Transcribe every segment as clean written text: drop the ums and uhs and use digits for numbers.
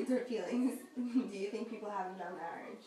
attitudes or feelings do you think people have about marriage?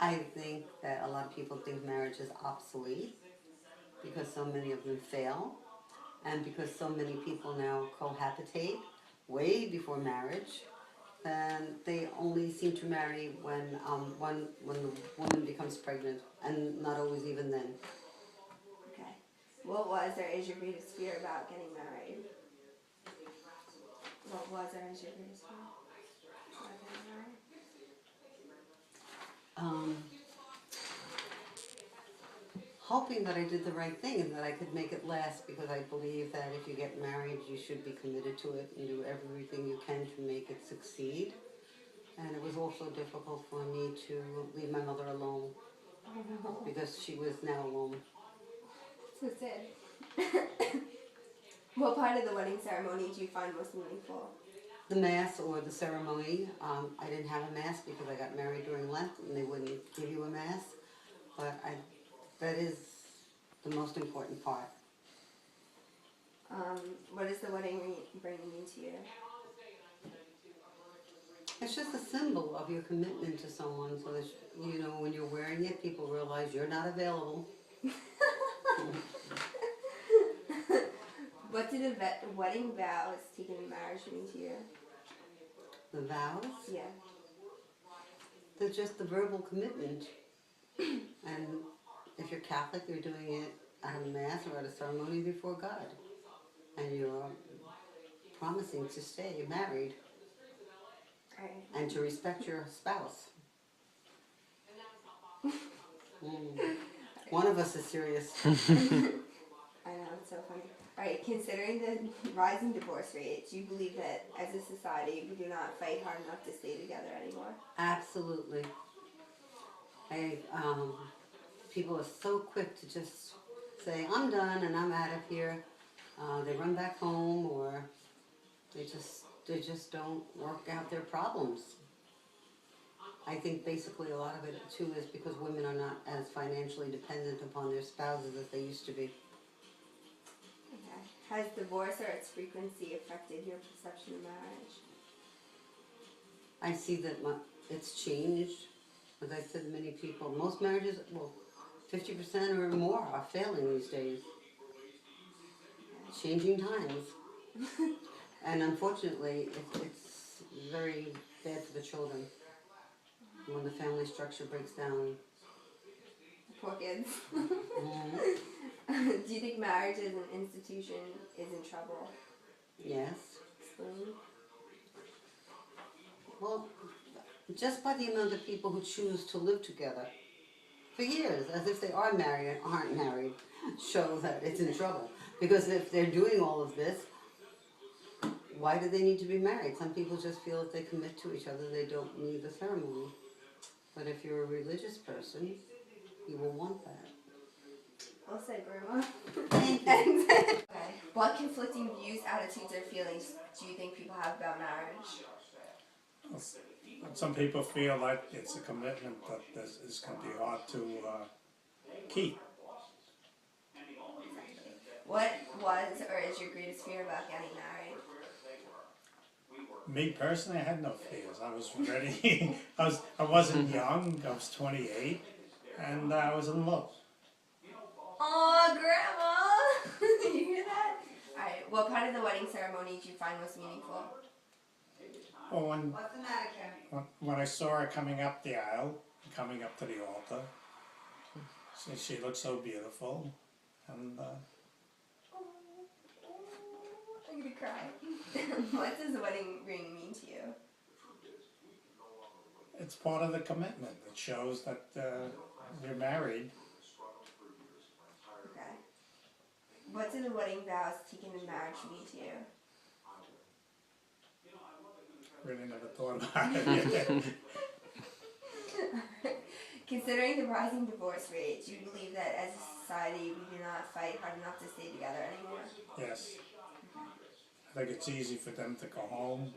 I think that a lot of people think marriage is obsolete because so many of them fail, and because so many people now cohabitate way before marriage, then they only seem to marry when the woman becomes pregnant, and not always even then. Okay. What was or is your greatest fear about getting married? What was or is your greatest fear about getting married? Um, Hoping that I did the right thing and that I could make it last, because I believe that if you get married, you should be committed to it and do everything you can to make it succeed. And it was also difficult for me to leave my mother alone because she was now alone. So sad. What part of the wedding ceremony do you find most meaningful? The mass or the ceremony, I didn't have a mass because I got married during Lent and they wouldn't give you a mass. But that is the most important part. What does the wedding ring mean to you? It's just a symbol of your commitment to someone, so that when you're wearing it, people realize you're not available. What did wedding vows taken in marriage mean to you? The vows, Yeah. they're just the verbal commitment. And if you're Catholic, you're doing it at a mass or at a ceremony before God, and you're promising to stay married Right. and to respect your spouse. One of us is serious. I know, it's so funny. Alright, considering the rising divorce rate, do you believe that as a society we do not fight hard enough to stay together anymore? Absolutely. People are so quick to just say, I'm done and I'm out of here. They run back home, or they just don't work out their problems. I think basically a lot of it too is because women are not as financially dependent upon their spouses as they used to be. Okay. Has divorce or its frequency affected your perception of marriage? I see that it's changed. As I said, many people, most marriages, 50% or more are failing these days. Changing times. And unfortunately, it's very bad for the children when the family structure breaks down. Poor kids. Mm-hmm. Do you think marriage as an institution is in trouble? Yes. Explain. Well, just by the amount of people who choose to live together for years, as if they are married and aren't married, shows that it's in trouble. Because if they're doing all of this, why do they need to be married? Some people just feel if they commit to each other, they don't need the ceremony. But if you're a religious person, you will want that. Well said, Grandma. Thank you. Okay. What conflicting views, attitudes, or feelings do you think people have about marriage? Some people feel like it's a commitment that is going to be hard to keep. What was or is your greatest fear about getting married? Me personally, I had no fears. I was ready. I wasn't young. I was 28, and I was in love. Oh, Grandma! You hear that? Alright, what part of the wedding ceremony do you find most meaningful? Well, What's the matter, Karen? when I saw her coming up the aisle, coming up to the altar, she looked so beautiful, and I'm gonna cry. What does the wedding ring mean to you? it's part of the commitment. It shows that you're married. Okay. What do the wedding vows taken in marriage mean to you? Really never thought about it. Considering the rising divorce rate, do you believe that as a society we do not fight hard enough to stay together anymore? Yes. I think it's easy for them to go home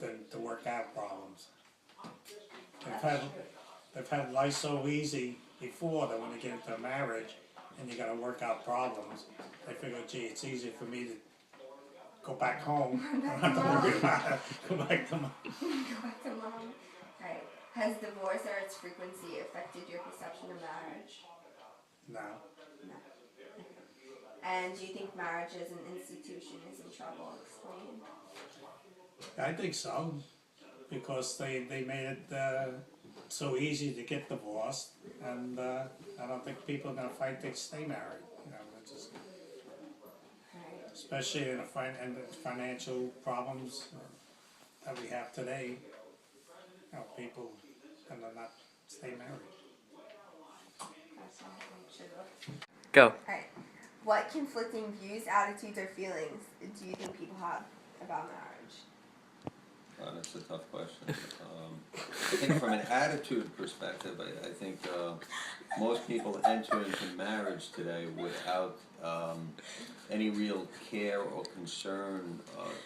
than to work out problems. They've had life so easy before that when they get into a marriage and you got to work out problems, they figure, gee, it's easier for me to go back home. Run back I don't to have to worry mom. about it. Go back to mom. Go back to mom. Alright. Has divorce or its frequency affected your perception of marriage? No. No. And do you think marriage as an institution is in trouble? Explain. I think so, because they made it so easy to get divorced, and I don't think people are gonna fight to stay married. You know, it's just, Alright. especially in the financial problems that we have today. You know, people tend to not stay married. That's all. Should look. Go. Alright. What conflicting views, attitudes, or feelings do you think people have about marriage? That's a tough question. I think from an attitude perspective, I think most people enter into marriage today without any real care or concern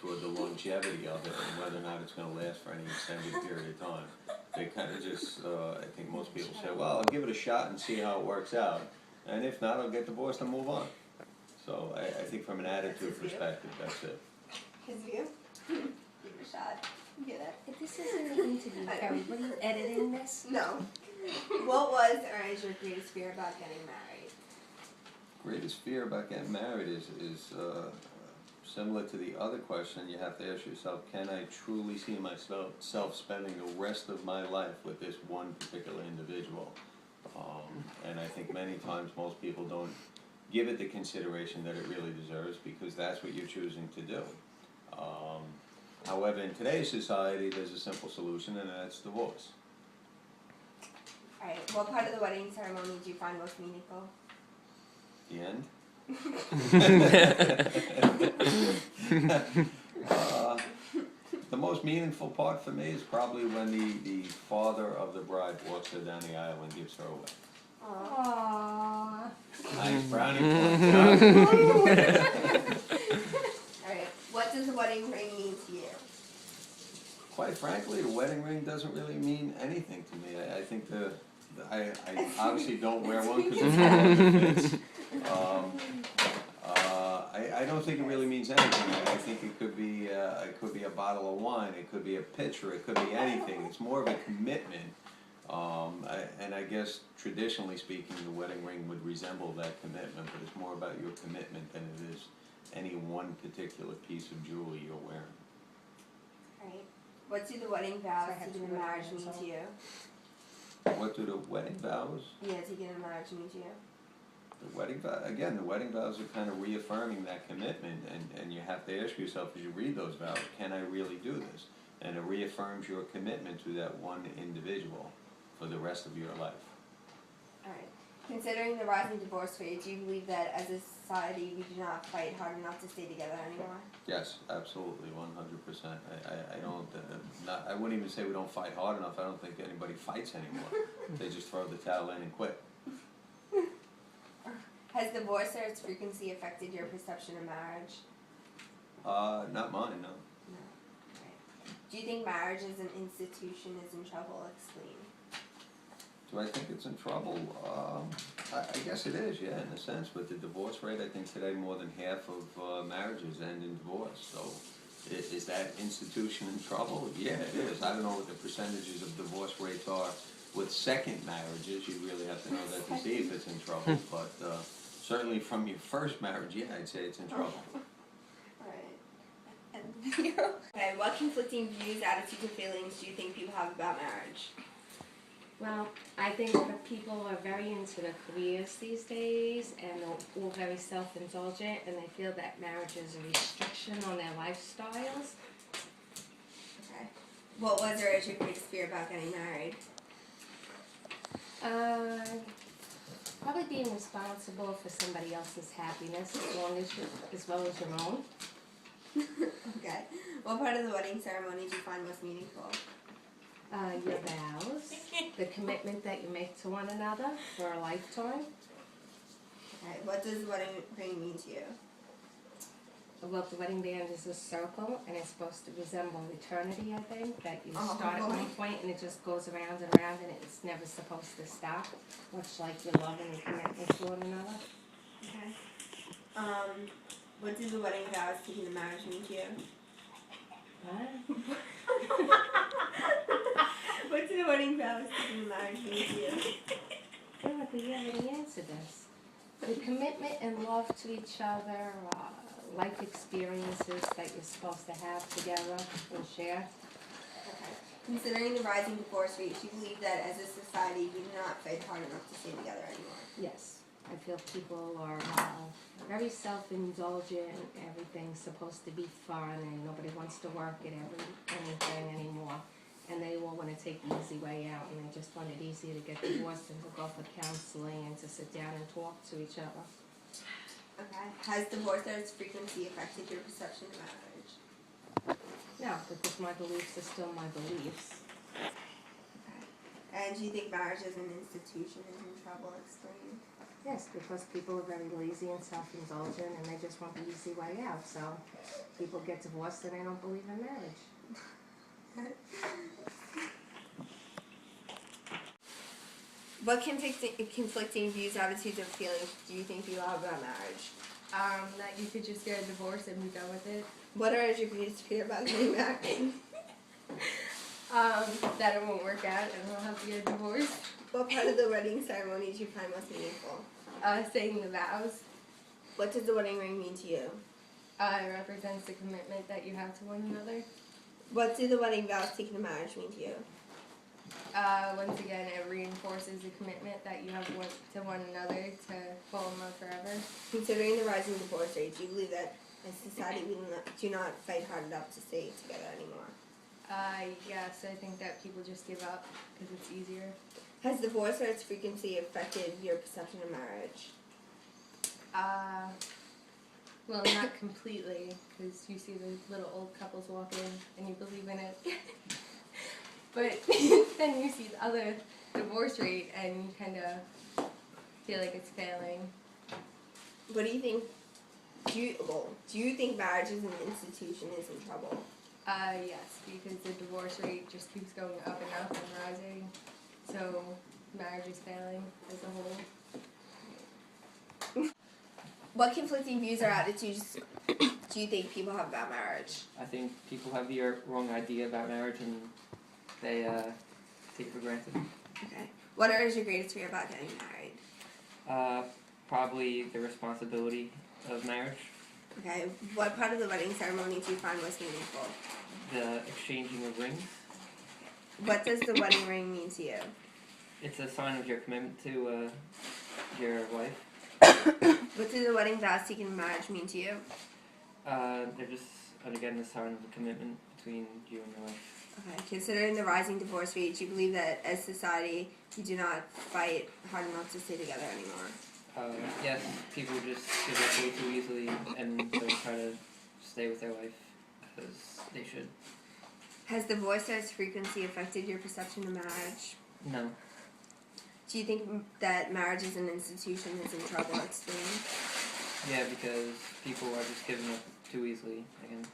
toward the longevity of it and whether or not it's going to last for any extended period of time. They kind of just, I think most people say, well, I'll give it a shot and see how it works out. And if not, I'll get divorced and move on. So I think from an attitude perspective, that's it. His view? Give it a shot. Get it? If this isn't the interview, Carrie, what are you editing this? No. What was or is your greatest fear about getting married? Greatest fear about getting married is similar to the other question. You have to ask yourself, can I truly see myself spending the rest of my life with this one particular individual? And I think many times most people don't give it the consideration that it really deserves because that's what you're choosing to do. However, in today's society, there's a simple solution, and that's divorce. Alright, what part of the wedding ceremony do you find most meaningful? The end. The most meaningful part for me is probably when the father of the bride walks her down the aisle and gives her away. Aww. Nice brownie points. Alright, what does the wedding ring mean to you? Quite frankly, the wedding ring doesn't really mean anything to me. I think I obviously don't wear one because it's all it fits. I don't think it really means anything. I think it could be a bottle of wine, it could be a picture, it could be anything. It's more of a commitment. And I guess traditionally speaking, the wedding ring would resemble that commitment, but it's more about your commitment than it is any one particular piece of jewelry you're wearing. Alright. What do the wedding vows So I have taken to in write marriage this mean all. to you? What do the wedding vows? Yeah, taken in marriage mean to you? The wedding vows are kind of reaffirming that commitment, and you have to ask yourself as you read those vows, can I really do this? And it reaffirms your commitment to that one individual for the rest of your life. Alright. Considering the rising divorce rate, do you believe that as a society we do not fight hard enough to stay together anymore? Yes, absolutely, 100%. I don't, I wouldn't even say we don't fight hard enough. I don't think anybody fights anymore. They just throw the towel in and quit. Has divorce or its frequency affected your perception of marriage? Not mine, no. No. Right. Do you think marriage as an institution is in trouble? Explain. Do I think it's in trouble? I guess it is, yeah, in a sense. With the divorce rate, I think today more than half of marriages end in divorce. So is that institution in trouble? Yeah, it is. I don't know what the percentages of divorce rates are with second marriages. You really have to know that to see if it's in trouble. But certainly from your first marriage, yeah, I'd say it's in trouble. Alright. Okay, what conflicting views, attitudes, and feelings do you think people have about marriage? Well, I think that people are very into their careers these days and they're all very self-indulgent and they feel that marriage is a restriction on their lifestyles. Okay. What was or is your greatest fear about getting married? Probably being responsible for somebody else's happiness as well as your own. Okay. What part of the wedding ceremony do you find most meaningful? Your vows, the commitment that you make to one another for a lifetime. Okay. What does the wedding ring mean to you? Well, the wedding band is a circle, and it's supposed to resemble eternity, I think, that you Oh, start at boy. one point and it just goes around and around and it's never supposed to stop, much like your love and your commitment to one another. Okay. What do the wedding vows taken to marriage mean to you? What? What do the wedding vows taken to marriage mean to you? I don't think we already answered this. The commitment and love to each other, life experiences that you're supposed to have together and share. Okay. Considering the rising divorce rate, do you believe that as a society we do not fight hard enough to stay together anymore? Yes, I feel people are very self-indulgent. Everything's supposed to be fun, and nobody wants to work at anything anymore. And they all want to take the easy way out, and they just find it easier to get divorced and to go for counseling and to sit down and talk to each other. Okay. Has divorce or its frequency affected your perception of marriage? No, because my beliefs are still my beliefs. Okay. And do you think marriage as an institution is in trouble? Explain. Yes, because people are very lazy and self-indulgent, and they just want the easy way out. So people get divorced and they don't believe in marriage. What conflicting views, attitudes, or feelings do you think people have about marriage? That you could just get a divorce and be done with it. What are your greatest fear about getting married? That it won't work out and we'll have to get a divorce. What part of the wedding ceremony do you find most meaningful? Saying the vows. What does the wedding ring mean to you? It represents the commitment that you have to one another. What do the wedding vows taken to marriage mean to you? Once again, it reinforces the commitment that you have to one another to fall in love forever. Considering the rising divorce rate, do you believe that as a society we do not fight hard enough to stay together anymore? Yes, I think that people just give up because it's easier. Has divorce or its frequency affected your perception of marriage? Well, not completely, because you see the little old couples walk in and you believe in it. But then you see the other divorce rate and you kind of feel like it's failing. What do you think? Do you think marriage as an institution is in trouble? Yes, because the divorce rate just keeps going up and up and rising. So marriage is failing as a whole. What conflicting views or attitudes do you think people have about marriage? I think people have the wrong idea about marriage and they take it for granted. Okay. What is your greatest fear about getting married? Probably the responsibility of marriage, Okay. What part of the wedding ceremony do you find most meaningful? the exchanging of rings. What does the wedding ring mean to you? It's a sign of your commitment to your wife. What do the wedding vows taken in marriage mean to you? They're just, again, a sign of a commitment between you and your wife. Okay. Considering the rising divorce rate, do you believe that as society we do not fight hard enough to stay together anymore? Yes, people just give up way too easily and don't try to stay with their wife because they should. Has divorce or its frequency affected your perception of marriage? No. Do you think that marriage as an institution is in trouble? Explain. Yeah, because people are just giving up too easily again.